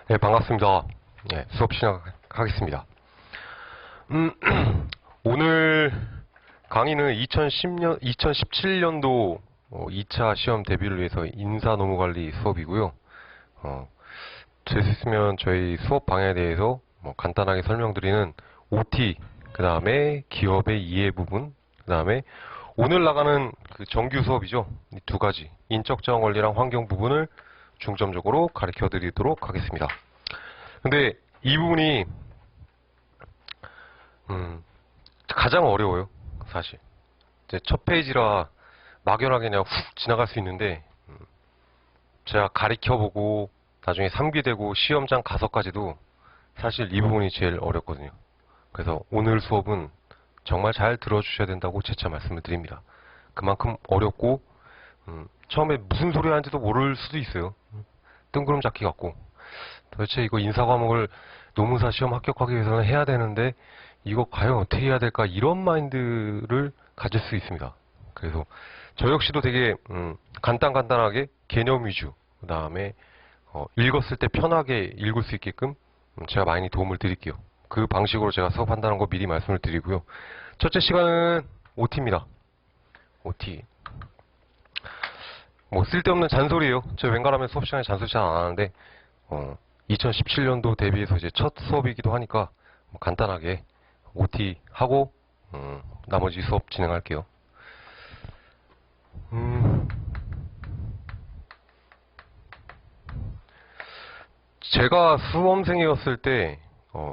네, 반갑습니다. 네, 수업 시작하겠습니다. 오늘 강의는 2017년도 2차 시험 대비를 위해서 인사노무관리 수업이고요. 될 수 있으면 저희 수업 방향에 대해서 간단하게 설명드리는 OT, 그 다음에 기업의 이해 부분, 그 다음에 오늘 나가는 그 정규 수업이죠. 이 두 가지, 인적자원 관리랑 환경 부분을 중점적으로 가르쳐 드리도록 하겠습니다. 근데 이 부분이 가장 어려워요, 사실. 이제 첫 페이지라 막연하게 그냥 훅 지나갈 수 있는데 제가 가르쳐보고 나중에 상기되고 시험장 가서까지도 사실 이 부분이 제일 어렵거든요. 그래서 오늘 수업은 정말 잘 들어주셔야 된다고 재차 말씀을 드립니다. 그만큼 어렵고 처음에 무슨 소리 하는지도 모를 수도 있어요. 뜬구름 잡기 같고 도대체 이거 인사 과목을 노무사 시험 합격하기 위해서는 해야 되는데 이거 과연 어떻게 해야 될까 이런 마인드를 가질 수 있습니다. 그래서 저 역시도 되게 간단하게 개념 위주, 그 다음에 읽었을 때 편하게 읽을 수 있게끔 제가 많이 도움을 드릴게요. 그 방식으로 제가 수업한다는 거 미리 말씀을 드리고요. 첫째 시간은 OT입니다. OT. 뭐 쓸데없는 잔소리예요. 저 웬간하면 수업 시간에 잔소리 잘 안 하는데 2017년도 대비해서 이제 첫 수업이기도 하니까 간단하게 OT 하고 나머지 수업 진행할게요. 제가 수험생이었을 때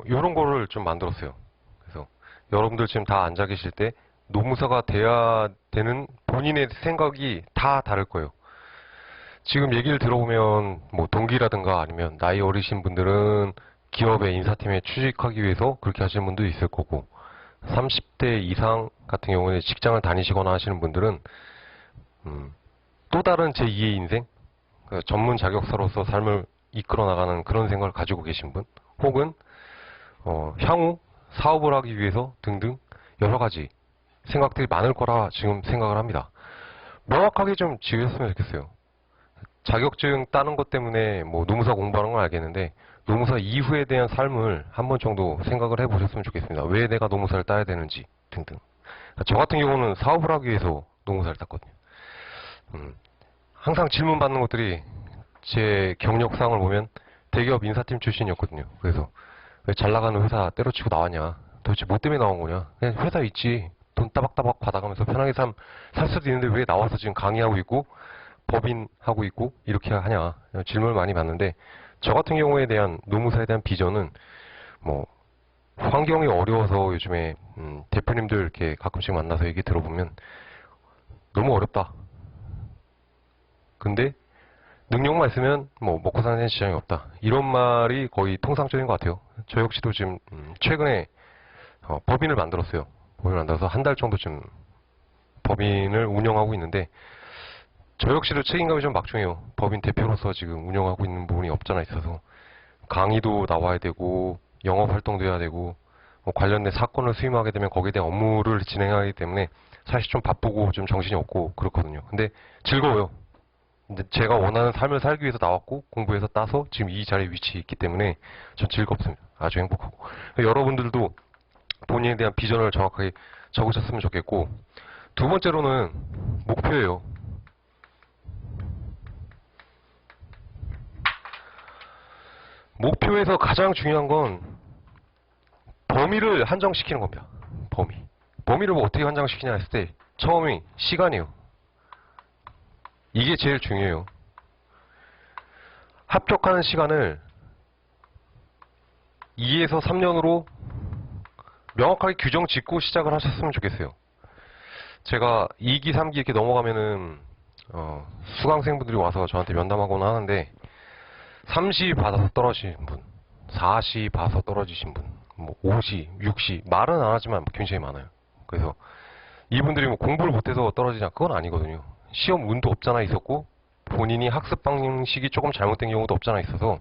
이런 거를 좀 만들었어요. 그래서 여러분들 지금 다 앉아 계실 때 노무사가 돼야 되는 본인의 생각이 다 다를 거예요. 지금 얘기를 들어보면 뭐 동기라든가 아니면 나이 어리신 분들은 기업의 인사팀에 취직하기 위해서 그렇게 하시는 분도 있을 거고 30대 이상 같은 경우는 직장을 다니시거나 하시는 분들은 또 다른 제2의 인생, 전문 자격사로서 삶을 이끌어 나가는 그런 생각을 가지고 계신 분, 혹은 향후 사업을 하기 위해서 등등 여러 가지 생각들이 많을 거라 지금 생각을 합니다. 명확하게 좀 지으셨으면 좋겠어요. 자격증 따는 것 때문에 뭐 노무사 공부하는 건 알겠는데 노무사 이후에 대한 삶을 한 번 정도 생각을 해보셨으면 좋겠습니다. 왜 내가 노무사를 따야 되는지 등등. 저 같은 경우는 사업을 하기 위해서 노무사를 땄거든요. 항상 질문 받는 것들이 제 경력상을 보면 대기업 인사팀 출신이었거든요. 그래서 왜 잘 나가는 회사 때려치고 나왔냐? 도대체 뭐 때문에 나온 거냐? 그냥 회사 있지. 돈 따박따박 받아가면서 편하게 살 수도 있는데 왜 나와서 지금 강의하고 있고 법인 하고 있고 이렇게 하냐? 질문을 많이 받는데 저 같은 경우에 대한 노무사에 대한 비전은 뭐 환경이 어려워서 요즘에 대표님들 이렇게 가끔씩 만나서 얘기 들어보면 너무 어렵다. 근데 능력만 있으면 뭐 먹고 사는 지장이 없다. 이런 말이 거의 통상적인 것 같아요. 저 역시도 지금 최근에 법인을 만들었어요. 법인을 만들어서 한 달 정도쯤 법인을 운영하고 있는데 저 역시도 책임감이 좀 막중해요. 법인 대표로서 지금 운영하고 있는 부분이 없잖아 있어서 강의도 나와야 되고 영업 활동도 해야 되고 뭐 관련된 사건을 수임하게 되면 거기에 대한 업무를 진행하기 때문에 사실 좀 바쁘고 좀 정신이 없고 그렇거든요. 근데 즐거워요. 근데 제가 원하는 삶을 살기 위해서 나왔고 공부해서 따서 지금 이 자리에 위치해 있기 때문에 전 즐겁습니다. 아주 행복하고 여러분들도 본인에 대한 비전을 정확하게 적으셨으면 좋겠고 두 번째로는 목표예요. 목표에서 가장 중요한 건 범위를 한정시키는 겁니다. 범위를 뭐 어떻게 한정시키냐 했을 때 처음이 시간이에요. 이게 제일 중요해요. 합격하는 시간을 2에서 3년으로 명확하게 규정 짓고 시작을 하셨으면 좋겠어요. 제가 2기, 3기 이렇게 넘어가면은 수강생분들이 와서 저한테 면담하거나 하는데 3시 받아서 떨어지신 분, 4시 봐서 떨어지신 분, 뭐 5시, 6시 말은 안 하지만 굉장히 많아요. 그래서 이분들이 뭐 공부를 못해서 떨어지냐 그건 아니거든요. 시험 운도 없잖아 있었고 본인이 학습 방식이 조금 잘못된 경우도 없잖아 있어서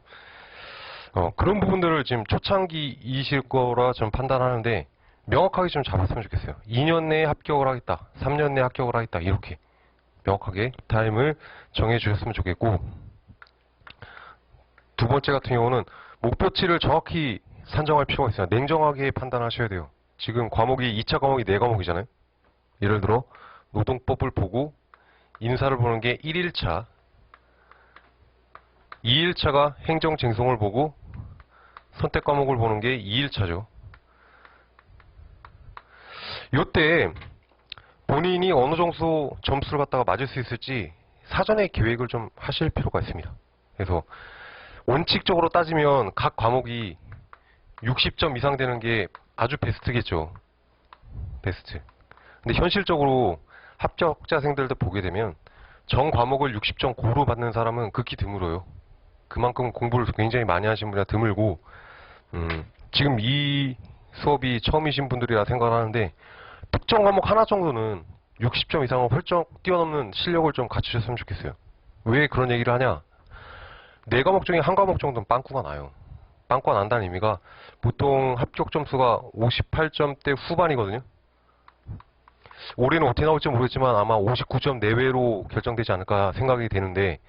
그런 부분들을 지금 초창기이실 거라 좀 판단하는데 명확하게 좀 잡았으면 좋겠어요. 2년 내에 합격을 하겠다, 3년 내에 합격을 하겠다 이렇게 명확하게 타임을 정해 주셨으면 좋겠고 두 번째 같은 경우는 목표치를 정확히 산정할 필요가 있어요. 냉정하게 판단하셔야 돼요. 지금 과목이 2차 과목이 4과목이잖아요. 예를 들어 노동법을 보고 인사를 보는 게 1일차, 2일차가 행정쟁송을 보고 선택 과목을 보는 게 2일차죠. 요때 본인이 어느 정도 점수를 갖다가 맞을 수 있을지 사전에 계획을 좀 하실 필요가 있습니다. 그래서 원칙적으로 따지면 각 과목이 60점 이상 되는 게 아주 베스트겠죠. 베스트. 근데 현실적으로 합격자생들도 보게 되면 전 과목을 60점 고루 받는 사람은 극히 드물어요. 그만큼 공부를 굉장히 많이 하신 분이라 드물고, 지금 이 수업이 처음이신 분들이라 생각하는데 특정 과목 하나 정도는 60점 이상을 훌쩍 뛰어넘는 실력을 좀 갖추셨으면 좋겠어요. 왜 그런 얘기를 하냐? 4과목 중에 한 과목 정도는 빵꾸가 나요. 빵꾸가 난다는 의미가 보통 합격 점수가 58점대 후반이거든요. 올해는 어떻게 나올지 모르겠지만 아마 59점 내외로 결정되지 않을까 생각이 되는데,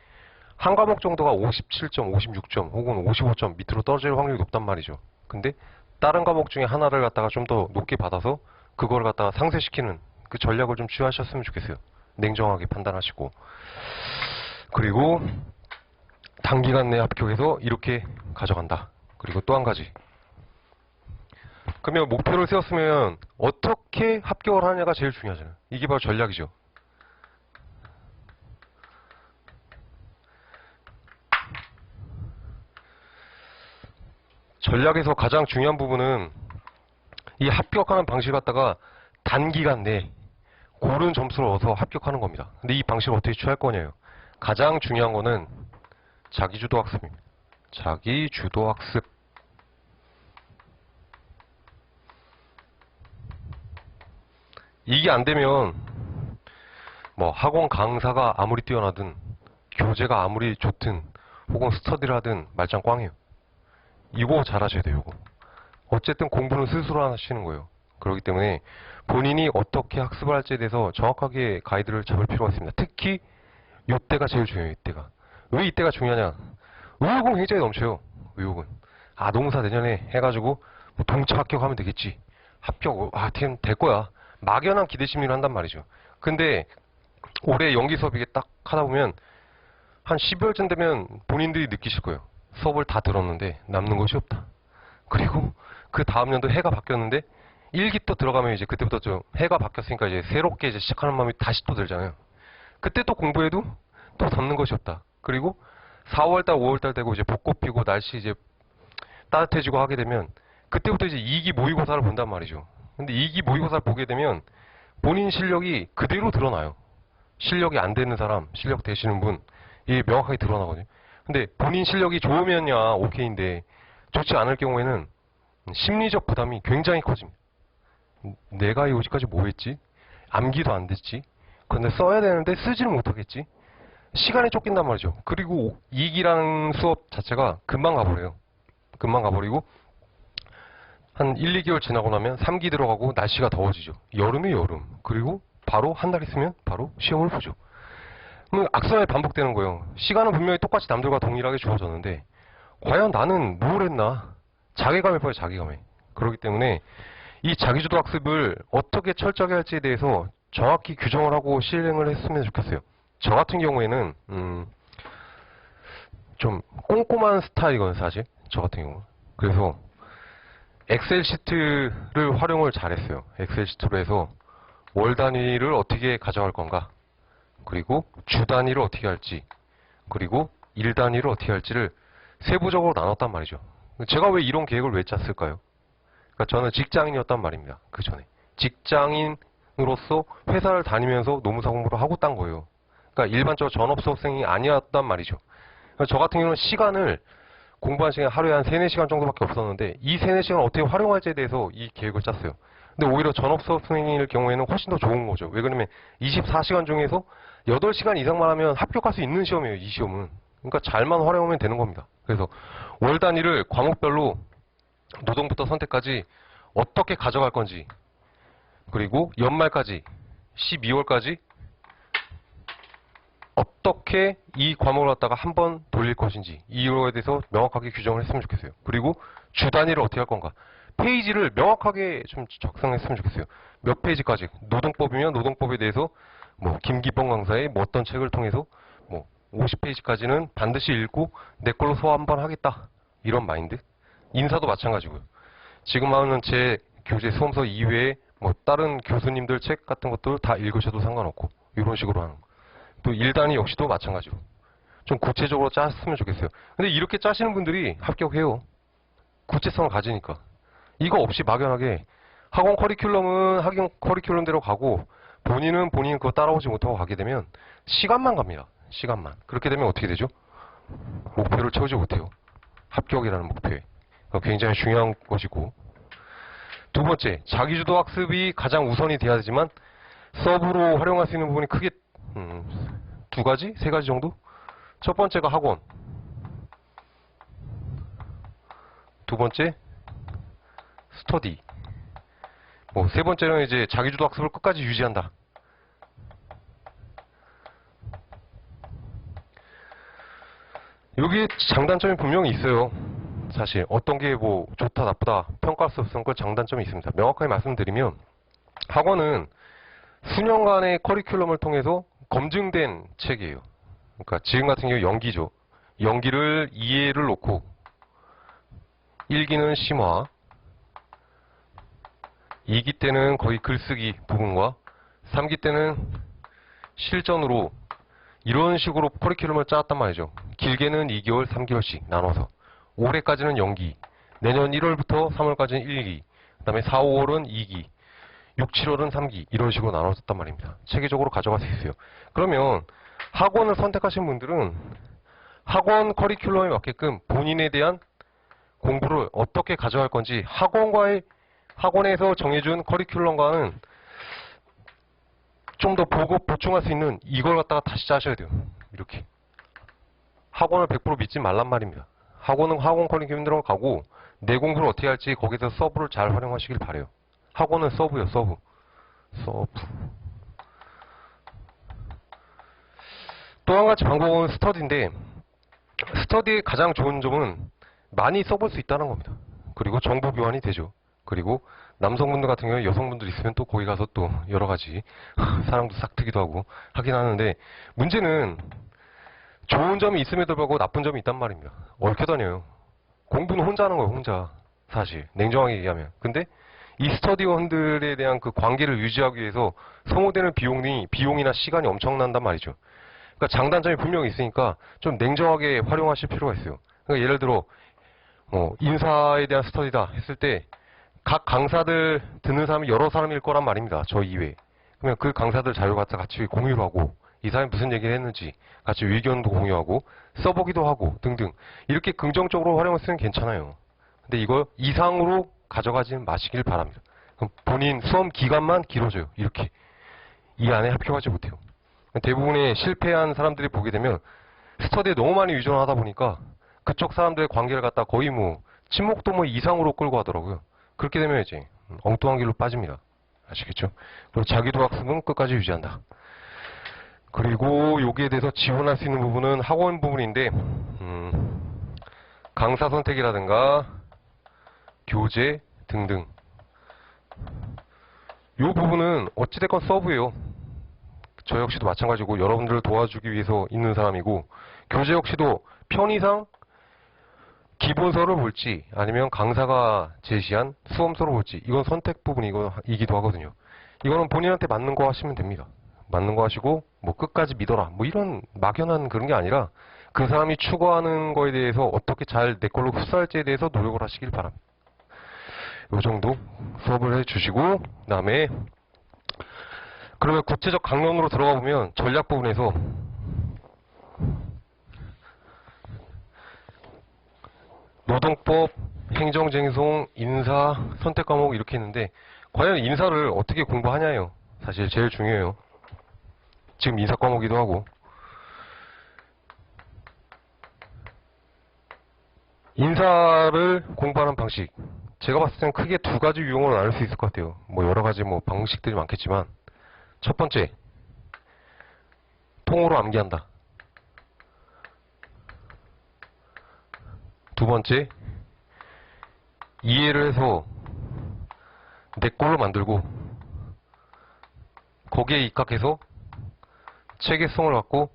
한 과목 정도가 57점, 56점 혹은 55점 밑으로 떨어질 확률이 높단 말이죠. 근데 다른 과목 중에 하나를 갖다가 좀 더 높게 받아서 그걸 갖다가 상쇄시키는 그 전략을 좀 취하셨으면 좋겠어요. 냉정하게 판단하시고. 그리고 단기간 내에 합격해서 이렇게 가져간다. 그리고 또 한 가지. 그러면 목표를 세웠으면 어떻게 합격을 하느냐가 제일 중요하잖아요. 이게 바로 전략이죠. 전략에서 가장 중요한 부분은 이 합격하는 방식을 갖다가 단기간 내에 고른 점수를 얻어서 합격하는 겁니다. 근데 이 방식을 어떻게 취할 거냐요. 가장 중요한 거는 자기주도 학습입니다. 자기주도 학습. 이게 안 되면 뭐 학원 강사가 아무리 뛰어나든 교재가 아무리 좋든 혹은 스터디를 하든 말짱 꽝이에요. 이거 잘하셔야 돼요. 이거. 어쨌든 공부는 스스로 하시는 거예요. 그렇기 때문에 본인이 어떻게 학습을 할지에 대해서 정확하게 가이드를 잡을 필요가 있습니다. 특히 이때가 제일 중요해요. 이때가. 왜 이때가 중요하냐. 의욕은 굉장히 넘쳐요. 의욕은. 아, 농사 내년에 해가지고 뭐 동차 합격하면 되겠지. 합격, 될 거야. 막연한 기대 심리를 한단 말이죠. 근데 올해 연기 수업 이게 딱 하다 보면 한 12월쯤 되면 본인들이 느끼실 거예요. 수업을 다 들었는데 남는 것이 없다. 그리고 그 다음 년도 해가 바뀌었는데 1기 또 들어가면 이제 그때부터 좀 해가 바뀌었으니까 이제 새롭게 이제 시작하는 마음이 다시 또 들잖아요. 그때 또 공부해도 또 남는 것이 없다. 그리고 4월달, 5월달 되고 이제 벚꽃 피고 날씨 이제 따뜻해지고 하게 되면 그때부터 이제 2기 모의고사를 본단 말이죠. 근데 2기 모의고사를 보게 되면 본인 실력이 그대로 드러나요. 실력이 안 되는 사람, 실력 되시는 분, 이게 명확하게 드러나거든요. 근데 본인 실력이 좋으면야 오케이인데 좋지 않을 경우에는 심리적 부담이 굉장히 커집니다. 내가 여기까지 뭐 했지? 암기도 안 됐지? 그런데 써야 되는데 쓰지를 못하겠지? 시간이 쫓긴단 말이죠. 그리고 2기라는 수업 자체가 금방 가버려요. 금방 가버리고 한 1, 2개월 지나고 나면 3기 들어가고 날씨가 더워지죠. 여름이 여름. 그리고 바로 한 달 있으면 바로 시험을 보죠. 그럼 악순환이 반복되는 거예요. 시간은 분명히 똑같이 남들과 동일하게 주어졌는데 과연 나는 뭘 했나? 자괴감에 빠져요. 자괴감에. 그렇기 때문에 이 자기주도 학습을 어떻게 철저하게 할지에 대해서 정확히 규정을 하고 실행을 했으면 좋겠어요. 저 같은 경우에는 좀 꼼꼼한 스타일이거든요. 사실 저 같은 경우는. 그래서 엑셀 시트를 활용을 잘했어요. 엑셀 시트로 해서 월 단위를 어떻게 가져갈 건가, 그리고 주 단위를 어떻게 할지, 그리고 일 단위를 어떻게 할지를 세부적으로 나눴단 말이죠. 제가 왜 이런 계획을 왜 짰을까요? 그러니까 저는 직장인이었단 말입니다. 그 전에 직장인으로서 회사를 다니면서 노무사 공부를 하고 딴 거예요. 그러니까 일반적으로 전업 수업생이 아니었단 말이죠. 그러니까 저 같은 경우는 시간을 공부한 시간 하루에 한 3, 4시간 정도밖에 없었는데 이 3, 4시간을 어떻게 활용할지에 대해서 이 계획을 짰어요. 근데 오히려 전업 수업생일 경우에는 훨씬 더 좋은 거죠. 왜 그러냐면 24시간 중에서 8시간 이상만 하면 합격할 수 있는 시험이에요. 이 시험은. 그러니까 잘만 활용하면 되는 겁니다. 그래서 월 단위를 과목별로 노동부터 선택까지 어떻게 가져갈 건지, 그리고 연말까지 12월까지 어떻게 이 과목을 갖다가 한 번 돌릴 것인지 이거에 대해서 명확하게 규정을 했으면 좋겠어요. 그리고 주 단위를 어떻게 할 건가. 페이지를 명확하게 좀 작성했으면 좋겠어요. 몇 페이지까지. 노동법이면 노동법에 대해서 뭐 김기범 강사의 뭐 어떤 책을 통해서 뭐 50페이지까지는 반드시 읽고 내 걸로 소화 한번 하겠다. 이런 마인드. 인사도 마찬가지고요. 지금 하는 제 교재 수험서 이외에 뭐 다른 교수님들 책 같은 것들 다 읽으셔도 상관없고 이런 식으로 하는 거. 또 1단위 역시도 마찬가지로 좀 구체적으로 짰으면 좋겠어요. 근데 이렇게 짜시는 분들이 합격해요. 구체성을 가지니까. 이거 없이 막연하게 학원 커리큘럼은 학원 커리큘럼대로 가고 본인은 본인 그거 따라오지 못하고 가게 되면 시간만 갑니다. 시간만. 그렇게 되면 어떻게 되죠? 목표를 채우지 못해요. 합격이라는 목표에. 굉장히 중요한 것이고. 두 번째, 자기주도 학습이 가장 우선이 돼야 되지만 서브로 활용할 수 있는 부분이 크게 두 가지? 세 가지 정도? 첫 번째가 학원. 두 번째, 스터디. 뭐, 세 번째는 이제 자기주도 학습을 끝까지 유지한다. 여기 장단점이 분명히 있어요. 사실 어떤 게 뭐 좋다 나쁘다 평가할 수 없는 건 장단점이 있습니다. 명확하게 말씀드리면 학원은 수년간의 커리큘럼을 통해서 검증된 책이에요. 그러니까 지금 같은 경우 연기죠. 연기를 2회를 놓고 1기는 심화, 2기 때는 거의 글쓰기 부분과 3기 때는 실전으로 이런 식으로 커리큘럼을 짜왔단 말이죠. 길게는 2개월, 3개월씩 나눠서 올해까지는 연기, 내년 1월부터 3월까지는 1기, 그 다음에 4, 5월은 2기, 6, 7월은 3기 이런 식으로 나눠졌단 말입니다. 체계적으로 가져갈 수 있어요. 그러면 학원을 선택하신 분들은 학원 커리큘럼에 맞게끔 본인에 대한 공부를 어떻게 가져갈 건지 학원에서 정해준 커리큘럼과는 좀 더 보고 보충할 수 있는 이걸 갖다가 다시 짜셔야 돼요. 이렇게. 학원을 100% 믿지 말란 말입니다. 학원은 학원 커리큘럼대로 가고 내 공부를 어떻게 할지 거기서 서브를 잘 활용하시길 바래요. 학원은 서브요, 서브. 서브. 또 한 가지 방법은 스터디인데 스터디의 가장 좋은 점은 많이 써볼 수 있다는 겁니다. 그리고 정보 교환이 되죠. 그리고 남성분들 같은 경우에 여성분들 있으면 또 거기 가서 또 여러 가지 사랑도 싹 트기도 하고 하긴 하는데 문제는 좋은 점이 있음에도 불구하고 나쁜 점이 있단 말입니다. 얽혀다녀요. 공부는 혼자 하는 거예요, 혼자. 사실. 냉정하게 얘기하면. 근데 이 스터디원들에 대한 그 관계를 유지하기 위해서 소모되는 비용이나 시간이 엄청난단 말이죠. 그러니까 장단점이 분명히 있으니까 좀 냉정하게 활용하실 필요가 있어요. 그러니까 예를 들어, 인사에 대한 스터디다 했을 때 각 강사들 듣는 사람이 여러 사람일 거란 말입니다. 저 이외에. 그러면 그 강사들 자료 갖다 같이 공유를 하고 이 사람이 무슨 얘기를 했는지 같이 의견도 공유하고 써보기도 하고 등등 이렇게 긍정적으로 활용했으면 괜찮아요. 근데 이걸 이상으로 가져가지 마시길 바랍니다. 그럼 본인 수험 기간만 길어져요. 이렇게. 이 안에 합격하지 못해요. 대부분의 실패한 사람들이 보게 되면 스터디에 너무 많이 의존하다 보니까 그쪽 사람들의 관계를 갖다 거의 뭐 친목도 뭐 이상으로 끌고 가더라고요. 그렇게 되면 이제 엉뚱한 길로 빠집니다. 아시겠죠? 그리고 자기도 학습은 끝까지 유지한다. 그리고 여기에 대해서 지원할 수 있는 부분은 학원 부분인데 강사 선택이라든가 교재 등등 이 부분은 어찌됐건 서브예요. 저 역시도 마찬가지고 여러분들을 도와주기 위해서 있는 사람이고 교재 역시도 편의상 기본서를 볼지 아니면 강사가 제시한 수험서를 볼지 이건 선택 부분이기도 하거든요. 이거는 본인한테 맞는 거 하시면 됩니다. 맞는 거 하시고 뭐 끝까지 믿어라 뭐 이런 막연한 그런 게 아니라 그 사람이 추구하는 거에 대해서 어떻게 잘 내 걸로 흡수할지에 대해서 노력을 하시길 바랍니다. 요 정도 수업을 해주시고 그 다음에 그러면 구체적 강론으로 들어가 보면 전략 부분에서 노동법, 행정쟁송, 인사, 선택 과목 이렇게 있는데 과연 인사를 어떻게 공부하냐예요. 사실 제일 중요해요. 지금 인사 과목이기도 하고 인사를 공부하는 방식 제가 봤을 땐 크게 두 가지 유형으로 나눌 수 있을 것 같아요. 뭐 여러 가지 뭐 방식들이 많겠지만 첫 번째 통으로 암기한다. 두 번째, 이해를 해서 내 걸로 만들고 거기에 입각해서 체계성을 갖고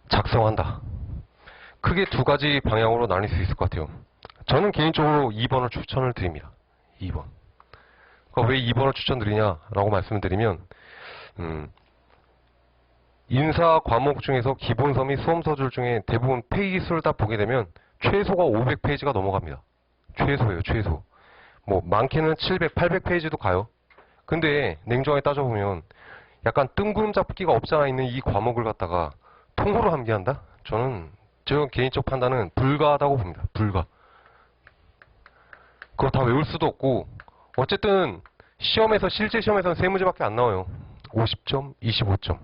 작성한다. 크게 두 가지 방향으로 나뉠 수 있을 것 같아요. 저는 개인적으로 2번을 추천을 드립니다. 2번. 그러니까 왜 2번을 추천드리냐라고 말씀을 드리면 인사 과목 중에서 기본서 및 수험서술 중에 대부분 페이지 수를 다 보게 되면 최소가 500페이지가 넘어갑니다. 최소예요, 최소. 뭐 많게는 700, 800페이지도 가요. 근데 냉정하게 따져보면 약간 뜬구름 잡기가 없잖아 있는 이 과목을 갖다가 통으로 암기한다? 저는 제 개인적 판단은 불가하다고 봅니다. 불가. 그거 다 외울 수도 없고 어쨌든 시험에서 실제 시험에서는 세 문제밖에 안 나와요. 50점, 25점.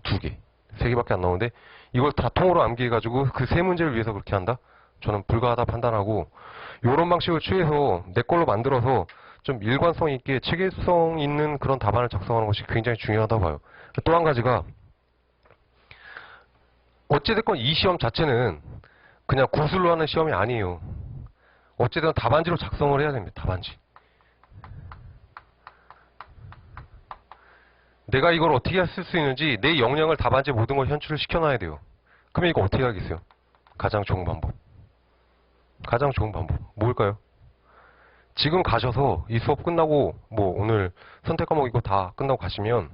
두 개. 세 개밖에 안 나오는데 이걸 다 통으로 암기해가지고 그 세 문제를 위해서 그렇게 한다? 저는 불가하다 판단하고 이런 방식을 취해서 내 걸로 만들어서 좀 일관성 있게 체계성 있는 그런 답안을 작성하는 것이 굉장히 중요하다고 봐요. 또 한 가지가 어찌됐건 이 시험 자체는 그냥 구술로 하는 시험이 아니에요. 어쨌든 답안지로 작성을 해야 됩니다. 답안지. 내가 이걸 어떻게 쓸 수 있는지 내 역량을 답안지에 모든 걸 현출을 시켜놔야 돼요. 그러면 이거 어떻게 하겠어요? 가장 좋은 방법. 가장 좋은 방법. 뭘까요? 지금 가셔서 이 수업 끝나고 뭐 오늘 선택 과목 이거 다 끝나고 가시면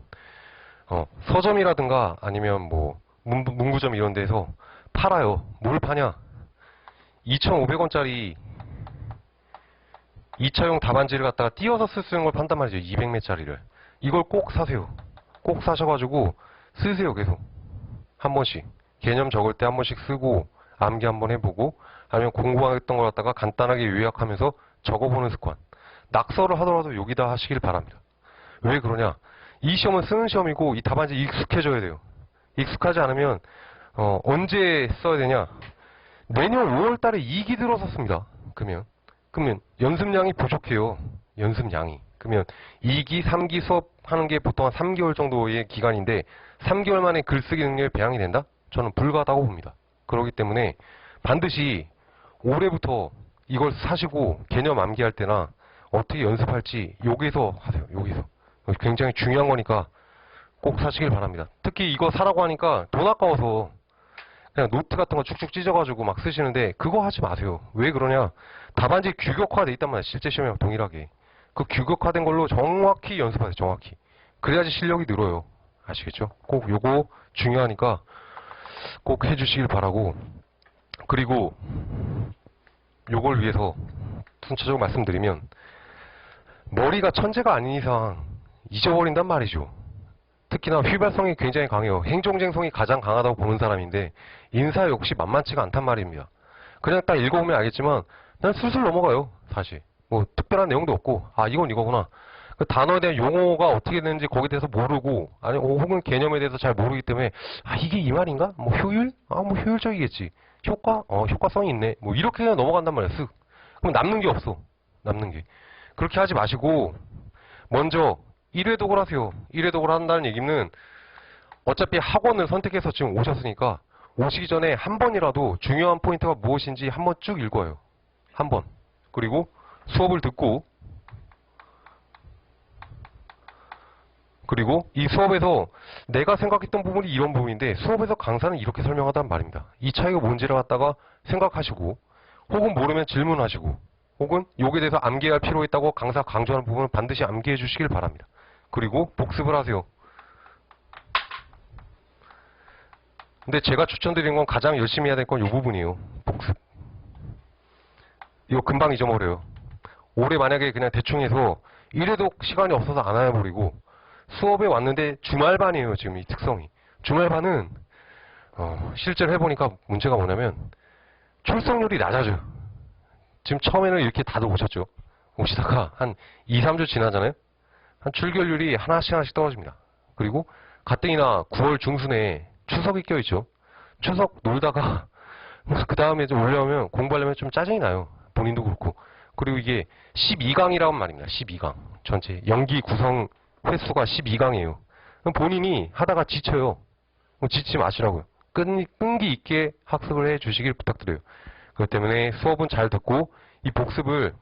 서점이라든가 아니면 뭐 문구점 이런 데서 팔아요. 뭘 파냐? 2,500원짜리 2차용 답안지를 갖다가 띄워서 쓸 수 있는 걸 판단 말이죠. 200매짜리를. 이걸 꼭 사세요. 꼭 사셔가지고 쓰세요. 계속. 한 번씩. 개념 적을 때 한 번씩 쓰고 암기 한번 해보고 아니면 공부했던 걸 갖다가 간단하게 요약하면서 적어보는 습관. 낙서를 하더라도 여기다 하시길 바랍니다. 왜 그러냐? 이 시험은 쓰는 시험이고 이 답안지 익숙해져야 돼요. 익숙하지 않으면 언제 써야 되냐? 내년 5월 달에 2기 들어섰습니다. 그러면 연습량이 부족해요. 연습량이. 그러면 2기, 3기 수업하는 게 보통 한 3개월 정도의 기간인데 3개월 만에 글쓰기 능력이 배양이 된다? 저는 불가하다고 봅니다. 그렇기 때문에 반드시 올해부터 이걸 사시고 개념 암기할 때나 어떻게 연습할지 여기서 하세요. 여기서. 굉장히 중요한 거니까 꼭 사시길 바랍니다. 특히 이거 사라고 하니까 돈 아까워서 그냥 노트 같은 거 축축 찢어가지고 막 쓰시는데 그거 하지 마세요. 왜 그러냐? 답안지 규격화돼 있단 말이에요. 실제 시험이랑 동일하게. 그 규격화된 걸로 정확히 연습하세요. 정확히. 그래야지 실력이 늘어요. 아시겠죠? 꼭 요거 중요하니까 꼭 해주시길 바라고. 그리고 요걸 위해서 순차적으로 말씀드리면 머리가 천재가 아닌 이상 잊어버린단 말이죠. 특히나 휘발성이 굉장히 강해요. 행정쟁성이 가장 강하다고 보는 사람인데 인사 역시 만만치가 않단 말입니다. 그냥 딱 읽어보면 알겠지만 난 술술 넘어가요. 사실 뭐 특별한 내용도 없고 아 이건 이거구나. 그 단어에 대한 용어가 어떻게 되는지 거기에 대해서 모르고 아니 혹은 개념에 대해서 잘 모르기 때문에 아 이게 이 말인가? 뭐 효율? 아 뭐 효율적이겠지. 효과? 효과성이 있네. 뭐 이렇게 그냥 넘어간단 말이야. 쓱. 그럼 남는 게 없어. 남는 게. 그렇게 하지 마시고 먼저 1회독을 하세요. 1회독을 한다는 얘기는 어차피 학원을 선택해서 지금 오셨으니까 오시기 전에 한 번이라도 중요한 포인트가 무엇인지 한 번 쭉 읽어요. 한 번. 그리고 수업을 듣고 그리고 이 수업에서 내가 생각했던 부분이 이런 부분인데 수업에서 강사는 이렇게 설명하단 말입니다. 이 차이가 뭔지를 갖다가 생각하시고 혹은 모르면 질문하시고 혹은 여기에 대해서 암기할 필요 있다고 강사가 강조하는 부분은 반드시 암기해 주시길 바랍니다. 그리고 복습을 하세요. 근데 제가 추천드리는 건 가장 열심히 해야 될 건 이 부분이에요. 복습. 이거 금방 잊어버려요. 올해 만약에 그냥 대충 해서 1회독 시간이 없어서 안 해버리고 수업에 왔는데 주말반이에요. 지금 이 특성이. 주말반은 실제로 해보니까 문제가 뭐냐면 출석률이 낮아져요. 지금 처음에는 이렇게 다들 오셨죠. 오시다가 한 2, 3주 지나잖아요. 한 출결률이 하나씩 떨어집니다. 그리고 가뜩이나 9월 중순에 추석이 껴있죠. 추석 놀다가 그 다음에 좀 올려오면 공부하려면 좀 짜증이 나요. 본인도 그렇고. 그리고 이게 12강이라는 말입니다. 12강. 전체 연기 구성 횟수가 12강이에요. 그럼 본인이 하다가 지쳐요. 지치지 마시라고요. 끈기 있게 학습을 해 주시길 부탁드려요. 그렇기 때문에 수업은 잘 듣고 이 복습을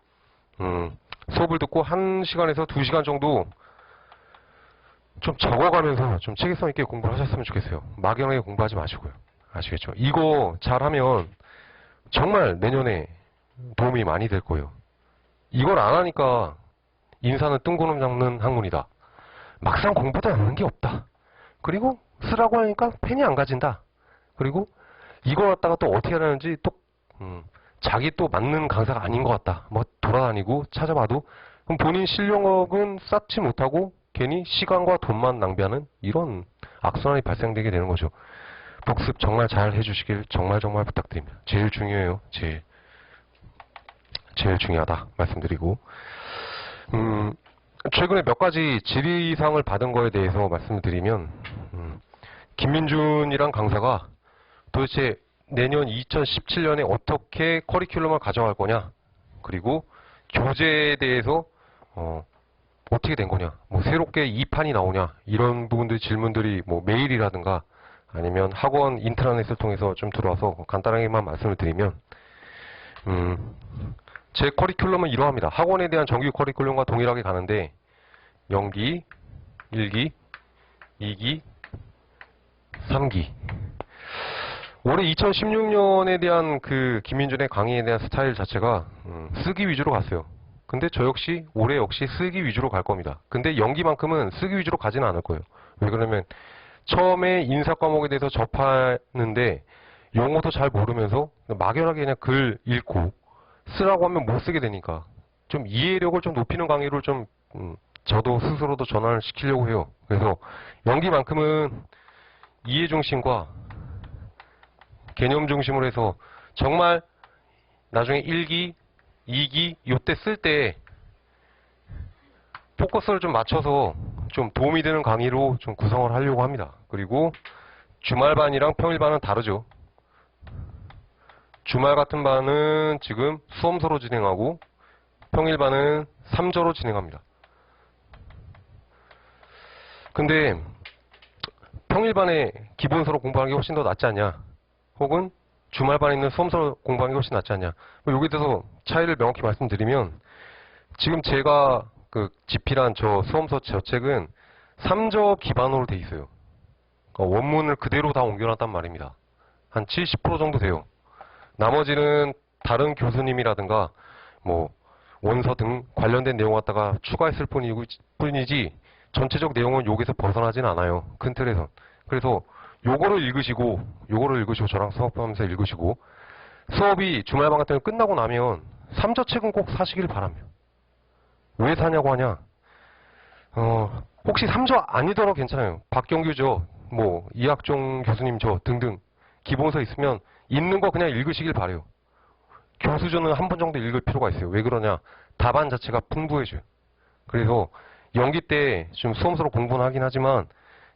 수업을 듣고 1시간에서 2시간 정도 좀 적어가면서 좀 체계성 있게 공부를 하셨으면 좋겠어요. 막연하게 공부하지 마시고요. 아시겠죠? 이거 잘하면 정말 내년에 도움이 많이 될 거예요. 이걸 안 하니까 인사는 뜬구름 잡는 학문이다. 막상 공부도 않는 게 없다. 그리고 쓰라고 하니까 펜이 안 가진다. 그리고 이거 갖다가 또 어떻게 하는지 또 자기 또 맞는 강사가 아닌 것 같다. 뭐 돌아다니고 찾아봐도 그럼 본인 실력은 쌓지 못하고 괜히 시간과 돈만 낭비하는 이런 악순환이 발생되게 되는 거죠. 복습 정말 잘 해주시길 정말 부탁드립니다. 제일 중요해요. 제일 중요하다 말씀드리고 최근에 몇 가지 질의사항을 받은 거에 대해서 말씀을 드리면 김민준이란 강사가 도대체 내년 2017년에 어떻게 커리큘럼을 가져갈 거냐, 그리고 교재에 대해서 어떻게 된 거냐, 뭐 새롭게 2판이 나오냐, 이런 부분들 질문들이 뭐 메일이라든가 아니면 학원 인트라넷을 통해서 좀 들어와서 간단하게만 말씀을 드리면 제 커리큘럼은 이러합니다. 학원에 대한 정규 커리큘럼과 동일하게 가는데 0기, 1기, 2기, 3기. 올해 2016년에 대한 그 김민준의 강의에 대한 스타일 자체가 쓰기 위주로 갔어요. 근데 저 역시 올해 역시 쓰기 위주로 갈 겁니다. 근데 연기만큼은 쓰기 위주로 가지는 않을 거예요. 왜 그러냐면 처음에 인사 과목에 대해서 접하는데 용어도 잘 모르면서 막연하게 그냥 글 읽고 쓰라고 하면 못 쓰게 되니까 좀 이해력을 좀 높이는 강의를 좀 저도 스스로도 전환을 시키려고 해요. 그래서 연기만큼은 이해 중심과 개념 중심으로 해서 정말 나중에 1기, 2기 요때 쓸 때 포커스를 좀 맞춰서 좀 도움이 되는 강의로 좀 구성을 하려고 합니다. 그리고 주말반이랑 평일반은 다르죠. 주말 같은 반은 지금 수험서로 진행하고 평일반은 3저로 진행합니다. 근데 평일반에 기본서로 공부하는 게 훨씬 더 낫지 않냐, 혹은 주말반에 있는 수험서 공부하는 게 훨씬 낫지 않냐, 여기에 대해서 차이를 명확히 말씀드리면 지금 제가 그 집필한 저 수험서 저 책은 3저 기반으로 돼 있어요. 그러니까 원문을 그대로 다 옮겨놨단 말입니다. 한 70% 정도 돼요. 나머지는 다른 교수님이라든가 뭐 원서 등 관련된 내용 갖다가 추가했을 뿐이지 전체적 내용은 여기서 벗어나진 않아요. 큰 틀에서. 그래서 요거를 읽으시고 저랑 수업하면서 읽으시고 수업이 주말방학 때문에 끝나고 나면 3저 책은 꼭 사시길 바랍니다. 왜 사냐고 하냐, 혹시 3저 아니더라도 괜찮아요. 박경규 뭐 이학종 교수님 등등 기본서 있으면 있는 거 그냥 읽으시길 바래요. 교수전은 한 번 정도 읽을 필요가 있어요. 왜 그러냐, 답안 자체가 풍부해져요. 그래서 연기 때 좀 수험서로 공부는 하긴 하지만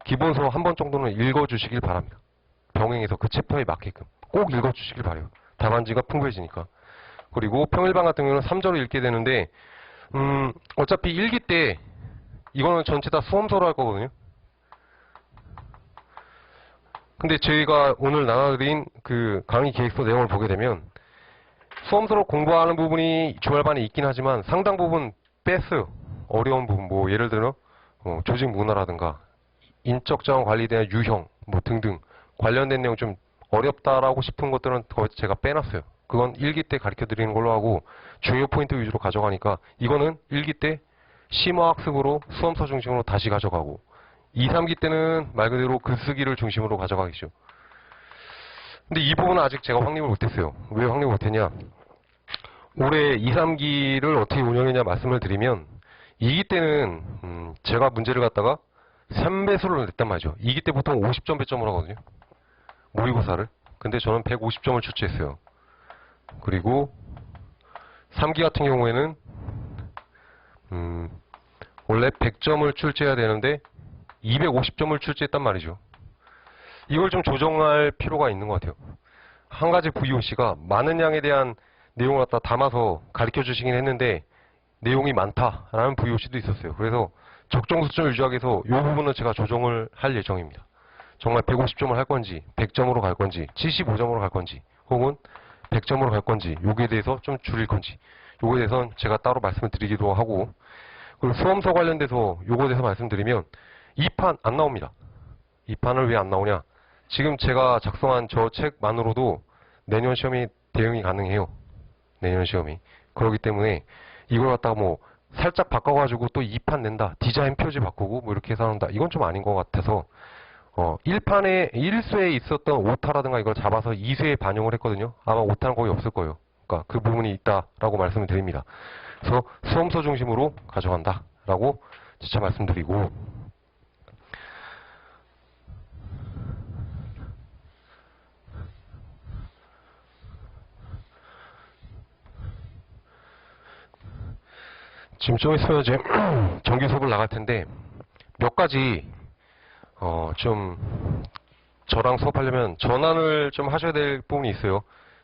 기본서 한 번 정도는 읽어주시길 바랍니다. 병행해서 그 챕터에 맞게끔 꼭 읽어주시길 바래요. 답안지가 풍부해지니까. 그리고 평일반 같은 경우는 3저로 읽게 되는데 어차피 1기 때 이거는 전체 다 수험서로 할 거거든요. 근데 저희가 오늘 나눠드린 그 강의 계획서 내용을 보게 되면 수험서로 공부하는 부분이 주말반에 있긴 하지만 상당 부분 뺐어요. 어려운 부분, 뭐 예를 들어 조직 문화라든가 인적 자원 관리에 대한 유형 뭐 등등 관련된 내용 좀 어렵다라고 싶은 것들은 거의 제가 빼놨어요. 그건 1기 때 가르쳐 드리는 걸로 하고 중요 포인트 위주로 가져가니까 이거는 1기 때 심화학습으로 수험서 중심으로 다시 가져가고 2, 3기 때는 말 그대로 글쓰기를 중심으로 가져가겠죠. 근데 이 부분은 아직 제가 확립을 못했어요. 왜 확립을 못했냐, 올해 2, 3기를 어떻게 운영했냐 말씀을 드리면 2기 때는 제가 문제를 갖다가 3배수를 냈단 말이죠. 2기 때 보통 50점 배점을 하거든요. 모의고사를. 근데 저는 150점을 출제했어요. 그리고 3기 같은 경우에는 원래 100점을 출제해야 되는데 250점을 출제했단 말이죠. 이걸 좀 조정할 필요가 있는 것 같아요. 한 가지 VOC가 많은 양에 대한 내용을 갖다 담아서 가르쳐 주시긴 했는데 내용이 많다라는 VOC도 있었어요. 그래서 적정 수준을 유지하기 위해서 이 부분은 제가 조정을 할 예정입니다. 정말 150점을 할 건지 100점으로 갈 건지 75점으로 갈 건지 혹은 100점으로 갈 건지 여기에 대해서 좀 줄일 건지 요거에 대해서는 제가 따로 말씀을 드리기도 하고, 그리고 수험서 관련돼서 요거에 대해서 말씀드리면 2판 안 나옵니다. 2판을 왜 안 나오냐, 지금 제가 작성한 저 책만으로도 내년 시험이 대응이 가능해요. 내년 시험이. 그렇기 때문에 이걸 갖다가 뭐 살짝 바꿔가지고 또 2판 낸다, 디자인 표지 바꾸고 뭐 이렇게 해서 한다, 이건 좀 아닌 것 같아서 1판에 1쇄에 있었던 오타라든가 이걸 잡아서 2쇄에 반영을 했거든요. 아마 오타는 거의 없을 거예요. 그러니까 그 부분이 있다라고 말씀을 드립니다. 그래서 수험서 중심으로 가져간다라고 재차 말씀드리고, 지금 좀 있으면 이제 정규 수업을 나갈 텐데 몇 가지 좀 저랑 수업하려면 전환을 좀 하셔야 될 부분이 있어요.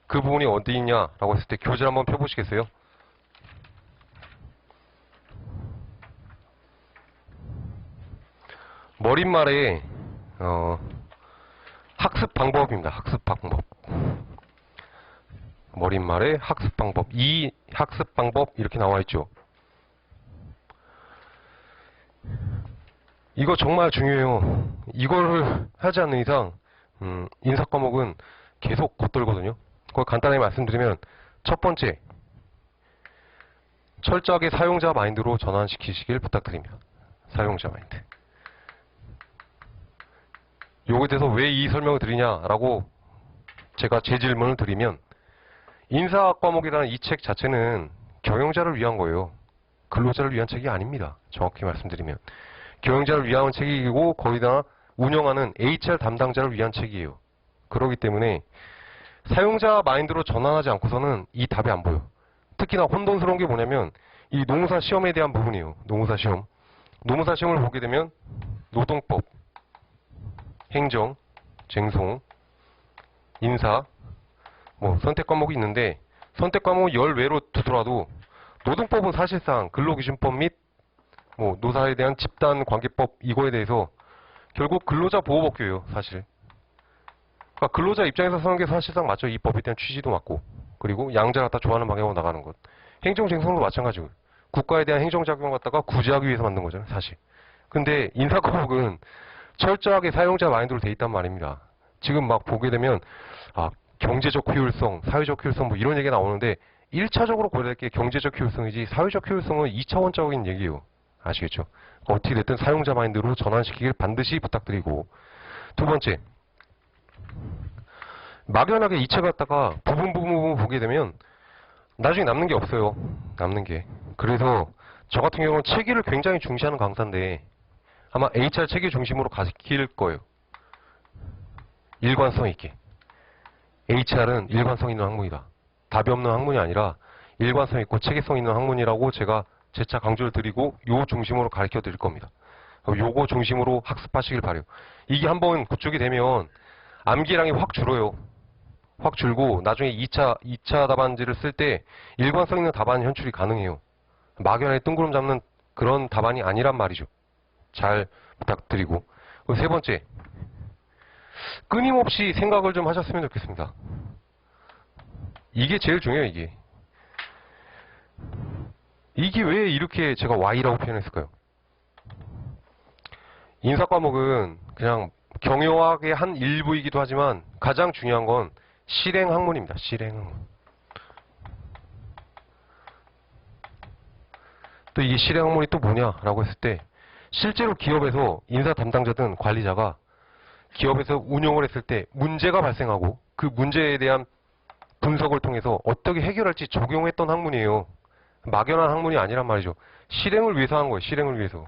그 부분이 어디 있냐라고 했을 때 교재를 한번 펴보시겠어요? 머릿말에 학습 방법입니다. 학습 방법. 머릿말에 학습 방법. 이 학습 방법 이렇게 나와 있죠. 이거 정말 중요해요. 이거를 하지 않는 이상 인사 과목은 계속 겉돌거든요. 그걸 간단하게 말씀드리면, 첫 번째, 철저하게 사용자 마인드로 전환시키시길 부탁드립니다. 사용자 마인드. 요거에 대해서 왜 이 설명을 드리냐라고 제가 제 질문을 드리면, 인사학 과목이라는 이 책 자체는 경영자를 위한 거예요. 근로자를 위한 책이 아닙니다. 정확히 말씀드리면. 경영자를 위한 책이고 거기다 운영하는 HR 담당자를 위한 책이에요. 그렇기 때문에 사용자 마인드로 전환하지 않고서는 이 답이 안 보여. 특히나 혼돈스러운 게 뭐냐면 이 노무사 시험에 대한 부분이에요. 노무사 시험. 노무사 시험을 보게 되면 노동법, 행정, 쟁송, 인사, 뭐 선택 과목이 있는데, 선택 과목은 열외로 두더라도 노동법은 사실상 근로기준법 및 뭐 노사에 대한 집단관계법, 이거에 대해서 결국 근로자 보호법규예요, 사실. 그러니까 근로자 입장에서 서는 게 사실상 맞죠. 이 법에 대한 취지도 맞고, 그리고 양자를 갖다 좋아하는 방향으로 나가는 것. 행정쟁송도 마찬가지고, 국가에 대한 행정작용을 갖다가 구제하기 위해서 만든 거잖아요, 사실. 근데 인사과목은 철저하게 사용자 마인드로 돼 있단 말입니다. 지금 막 보게 되면 경제적 효율성, 사회적 효율성 뭐 이런 얘기가 나오는데 1차적으로 고려할 게 경제적 효율성이지 사회적 효율성은 2차원적인 얘기예요. 아시겠죠? 어떻게 됐든 사용자 마인드로 전환시키길 반드시 부탁드리고, 두 번째, 막연하게 이 책 갖다가 부분 보게 되면 나중에 남는 게 없어요. 남는 게. 그래서 저 같은 경우는 체계를 굉장히 중시하는 강사인데 아마 HR 체계 중심으로 가길 거예요. 일관성 있게. HR은 일관성 있는 학문이다. 답이 없는 학문이 아니라 일관성 있고 체계성 있는 학문이라고 제가 재차 강조를 드리고 요 중심으로 가르쳐 드릴 겁니다. 요거 중심으로 학습하시길 바래요. 이게 한번 구축이 되면 암기량이 확 줄어요. 확 줄고 나중에 2차 답안지를 쓸 때 일관성 있는 답안 현출이 가능해요. 막연하게 뜬구름 잡는 그런 답안이 아니란 말이죠. 잘 부탁드리고, 세 번째, 끊임없이 생각을 좀 하셨으면 좋겠습니다. 이게 제일 중요해요. 이게 왜 이렇게 제가 Y라고 표현했을까요? 인사 과목은 그냥 경영학의 한 일부이기도 하지만 가장 중요한 건 실행 학문입니다. 실행 학문. 또 이게 실행 학문이 또 뭐냐라고 했을 때, 실제로 기업에서 인사 담당자든 관리자가 기업에서 운영을 했을 때 문제가 발생하고 그 문제에 대한 분석을 통해서 어떻게 해결할지 적용했던 학문이에요. 막연한 학문이 아니란 말이죠. 실행을 위해서 한 거예요. 실행을 위해서.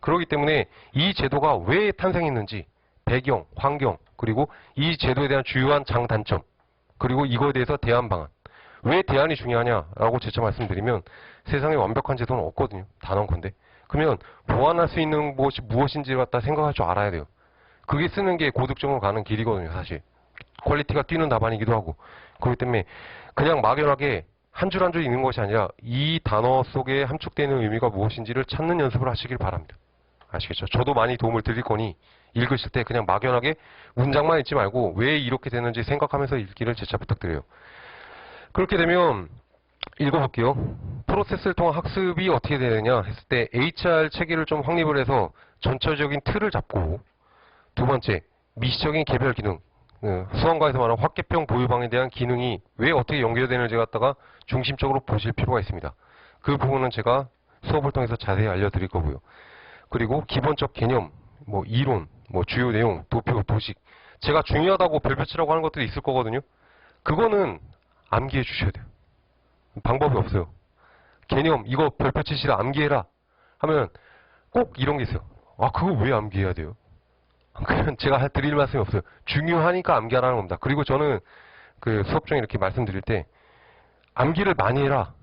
그렇기 때문에 이 제도가 왜 탄생했는지, 배경, 환경, 그리고 이 제도에 대한 주요한 장단점, 그리고 이거에 대해서 대안 방안. 왜 대안이 중요하냐라고 재차 말씀드리면, 세상에 완벽한 제도는 없거든요. 단언컨대. 그러면 보완할 수 있는 것이 무엇인지를 갖다 생각할 줄 알아야 돼요. 그게 쓰는 게 고득점으로 가는 길이거든요, 사실. 퀄리티가 뛰는 답안이기도 하고. 그렇기 때문에 그냥 막연하게 한 줄 한 줄 읽는 것이 아니라 이 단어 속에 함축되어 있는 의미가 무엇인지를 찾는 연습을 하시길 바랍니다. 아시겠죠? 저도 많이 도움을 드릴 거니 읽으실 때 그냥 막연하게 문장만 읽지 말고 왜 이렇게 되는지 생각하면서 읽기를 재차 부탁드려요. 그렇게 되면 읽어볼게요. 프로세스를 통한 학습이 어떻게 되느냐 했을 때 HR 체계를 좀 확립을 해서 전체적인 틀을 잡고, 두 번째, 미시적인 개별 기능, 수험가에서 말하는 확개평 보유방에 대한 기능이 왜 어떻게 연결되는지 갖다가 중심적으로 보실 필요가 있습니다. 그 부분은 제가 수업을 통해서 자세히 알려드릴 거고요. 그리고 기본적 개념, 뭐 이론, 뭐 주요 내용, 도표, 도식, 제가 중요하다고 별표치라고 하는 것들이 있을 거거든요. 그거는 암기해 주셔야 돼요. 방법이 없어요. 개념, 이거 별표 치시라, 암기해라 하면 꼭 이런 게 있어요. 아, 그거 왜 암기해야 돼요? 그냥 제가 드릴 말씀이 없어요. 중요하니까 암기하라는 겁니다. 그리고 저는 그 수업 중에 이렇게 말씀드릴 때 암기를 많이 해라,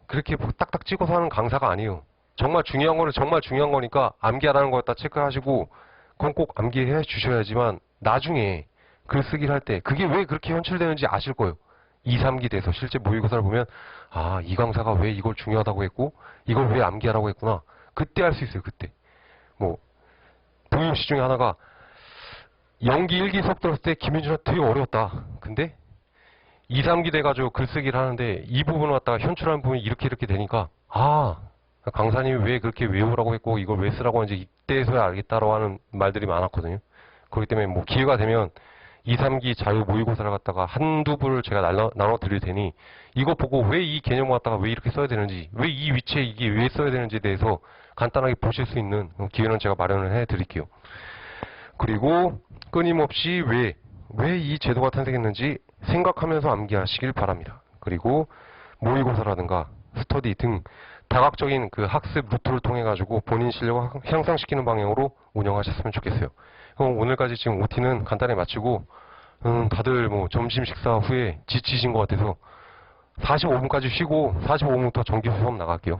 그렇게 뭐 딱딱 찍어서 하는 강사가 아니에요. 정말 중요한 거는 정말 중요한 거니까 암기하라는 거 갖다 체크하시고 그건 꼭 암기해 주셔야지만 나중에 글쓰기를 할 때 그게 왜 그렇게 현출되는지 아실 거예요. 2, 3기 돼서 실제 모의고사를 보면 아, 이 강사가 왜 이걸 중요하다고 했고 이걸 왜 암기하라고 했구나. 그때 알 수 있어요. 그때. 뭐 부유시 중에 하나가 연기 1기 수업 들었을 때 김윤준아 되게 어려웠다. 근데 2, 3기 돼가지고 글쓰기를 하는데 이 부분을 갖다가 현출하는 부분이 이렇게 되니까 아, 강사님이 왜 그렇게 외우라고 했고 이걸 왜 쓰라고 하는지 이때서야 알겠다라고 하는 말들이 많았거든요. 그렇기 때문에 뭐 기회가 되면 2, 3기 자유 모의고사를 갖다가 한두 부를 제가 나눠 드릴 테니 이거 보고 왜 이 개념을 갖다가 왜 이렇게 써야 되는지, 왜 이 위치에 이게 왜 써야 되는지에 대해서 간단하게 보실 수 있는 기회는 제가 마련을 해 드릴게요. 그리고 끊임없이 왜 이 제도가 탄생했는지 생각하면서 암기하시길 바랍니다. 그리고 모의고사라든가 스터디 등 다각적인 그 학습 루트를 통해 가지고 본인 실력을 향상시키는 방향으로 운영하셨으면 좋겠어요. 그럼 오늘까지 지금 OT는 간단히 마치고 다들 뭐 점심 식사 후에 지치신 것 같아서 45분까지 쉬고 45분부터 정기 수업 나갈게요.